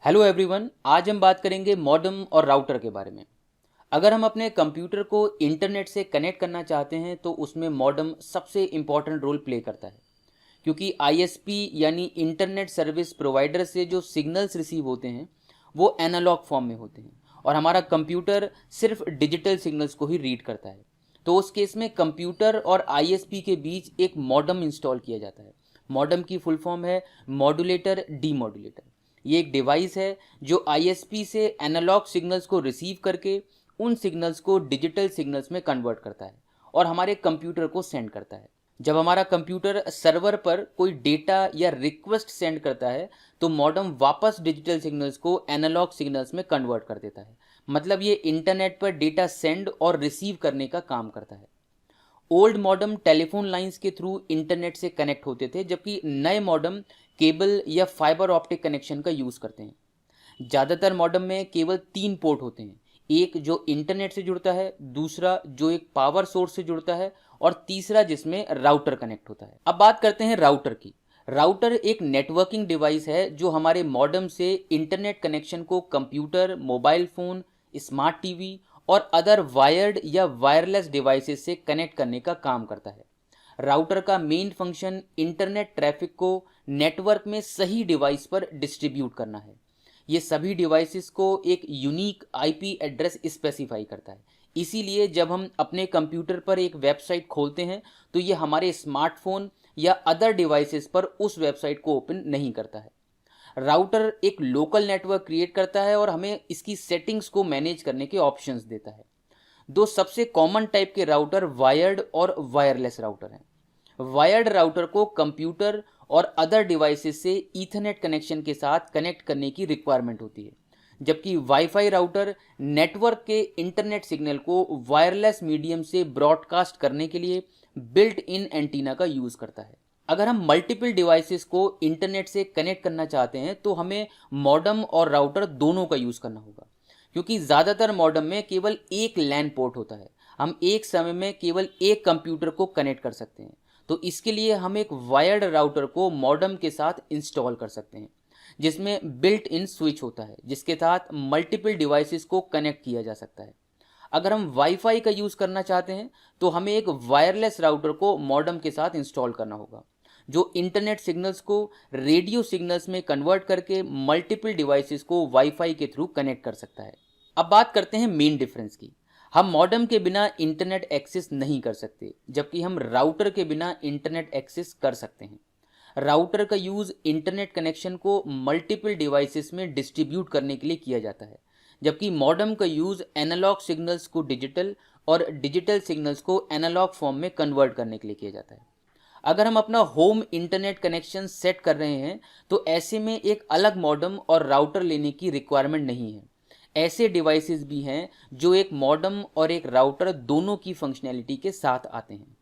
Hello everyone, आज हम बात करेंगे मॉडेम और राउटर के बारे में। अगर हम अपने कंप्यूटर को इंटरनेट से कनेक्ट करना चाहते हैं तो उसमें मॉडेम सबसे इम्पॉर्टेंट रोल प्ले करता है, क्योंकि आईएसपी यानी इंटरनेट सर्विस प्रोवाइडर से जो सिग्नल्स रिसीव होते हैं वो एनालॉग फॉर्म में होते हैं और हमारा कंप्यूटर सिर्फ डिजिटल सिग्नल्स को ही रीड करता है। तो उस केस में कंप्यूटर और आईएसपी के बीच एक मॉडेम इंस्टॉल किया जाता है। मॉडेम की फुल फॉर्म है मॉड्यूलेटर डीमॉड्यूलेटर। ये एक डिवाइस है जो आईएसपी से एनालॉग सिग्नल्स को रिसीव करके उन सिग्नल्स को डिजिटल सिग्नल्स में कन्वर्ट करता है और हमारे कंप्यूटर को सेंड करता है। जब हमारा कंप्यूटर सर्वर पर कोई डेटा या रिक्वेस्ट सेंड करता है तो मॉडेम वापस डिजिटल सिग्नल्स को एनालॉग सिग्नल्स में कन्वर्ट कर देता है। मतलब ये इंटरनेट पर डेटा सेंड और रिसीव करने का काम करता है। ओल्ड मॉडेम टेलीफोन लाइंस के थ्रू इंटरनेट से कनेक्ट होते थे, जबकि नए मॉडेम केबल या फाइबर ऑप्टिक कनेक्शन का यूज़ करते हैं। ज़्यादातर मॉडेम में केवल 3 पोर्ट होते हैं, एक जो इंटरनेट से जुड़ता है, दूसरा जो एक पावर सोर्स से जुड़ता है और तीसरा जिसमें राउटर कनेक्ट होता है। अब बात करते हैं राउटर की। राउटर एक नेटवर्किंग डिवाइस है जो हमारे मॉडेम से इंटरनेट कनेक्शन को computer, mobile phone, smart TV और अदर वायर्ड या वायरलेस डिवाइसेस से कनेक्ट करने का काम करता है। राउटर का मेन फंक्शन इंटरनेट ट्रैफिक को नेटवर्क में सही डिवाइस पर डिस्ट्रीब्यूट करना है। ये सभी डिवाइसेस को एक यूनिक आईपी एड्रेस स्पेसिफाई करता है। इसीलिए जब हम अपने कंप्यूटर पर एक वेबसाइट खोलते हैं तो ये हमारे स्मार्टफोन या अदर डिवाइसेस पर उस वेबसाइट को ओपन नहीं करता है। राउटर एक लोकल नेटवर्क क्रिएट करता है और हमें इसकी सेटिंग्स को मैनेज करने के ऑप्शंस देता है। दो सबसे कॉमन टाइप के राउटर वायर्ड और वायरलेस राउटर हैं। वायर्ड राउटर को कंप्यूटर और अदर डिवाइसेस से ईथरनेट कनेक्शन के साथ कनेक्ट करने की रिक्वायरमेंट होती है, जबकि वाईफाई राउटर नेटवर्क के इंटरनेट सिग्नल को वायरलेस मीडियम से ब्रॉडकास्ट करने के लिए बिल्ट इन एंटीना का यूज़ करता है। अगर हम मल्टीपल डिवाइसेस को इंटरनेट से कनेक्ट करना चाहते हैं तो हमें मॉडेम और राउटर दोनों का यूज़ करना होगा, क्योंकि ज़्यादातर मॉडेम में केवल एक लैन पोर्ट होता है। हम एक समय में केवल एक कंप्यूटर को कनेक्ट कर सकते हैं। तो इसके लिए हम एक वायर्ड राउटर को मॉडेम के साथ इंस्टॉल कर सकते हैं, जिसमें बिल्ट इन स्विच होता है जिसके साथ मल्टीपल डिवाइसेस को कनेक्ट किया जा सकता है। अगर हम वाईफाई का यूज़ करना चाहते हैं तो हमें एक वायरलेस राउटर को मॉडेम के साथ इंस्टॉल करना होगा, जो इंटरनेट सिग्नल्स को रेडियो सिग्नल्स में कन्वर्ट करके मल्टीपल डिवाइसेस को वाईफाई के थ्रू कनेक्ट कर सकता है। अब बात करते हैं मेन डिफरेंस की। हम मॉडेम के बिना इंटरनेट एक्सेस नहीं कर सकते, जबकि हम राउटर के बिना इंटरनेट एक्सेस कर सकते हैं। राउटर का यूज़ इंटरनेट कनेक्शन को मल्टीपल डिवाइसेस में डिस्ट्रीब्यूट करने के लिए किया जाता है, जबकि मॉडेम का यूज़ एनालॉग सिग्नल्स को डिजिटल और डिजिटल सिग्नल्स को एनालॉग फॉर्म में कन्वर्ट करने के लिए किया जाता है। अगर हम अपना होम इंटरनेट कनेक्शन सेट कर रहे हैं तो ऐसे में एक अलग मॉडेम और राउटर लेने की रिक्वायरमेंट नहीं है। ऐसे डिवाइसेस भी हैं जो एक मॉडेम और एक राउटर दोनों की फंक्शनैलिटी के साथ आते हैं।